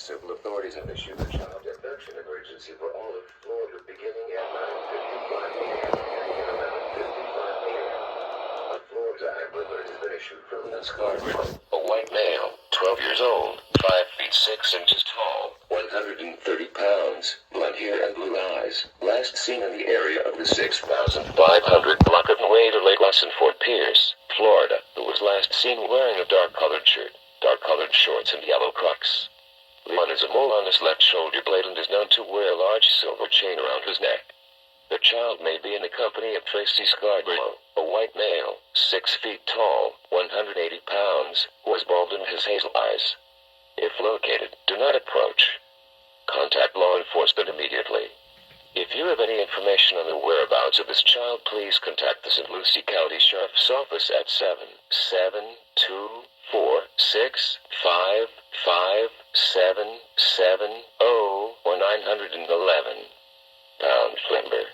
civil authorities have issued a child abduction emergency for all of Florida beginning at 9:55 a.m. and ending at 11:55 a.m. A Florida Amber Alert has been issued from Scarborough. A white male, 12 years old, 5 feet 6 inches tall, 130 pounds, blonde hair and blue eyes, last seen in the area of the 6500 block of Nuevo Lagos in Fort Pierce, Florida, who was last seen wearing a dark-colored shirt, dark-colored shorts and yellow Crocs. One has a mole on his left shoulder blade and is known to wear a large silver chain around his neck. The child may be in the company of Tracy Scarborough, a white male, 6 feet tall, 180 pounds, who has bald in his hazel eyes. If located, do not approach. Contact law enforcement immediately. If you have any information on the whereabouts of this child, please contact the St. Lucie County Sheriff's Office at 772-465-5770 or 911 # Flimber.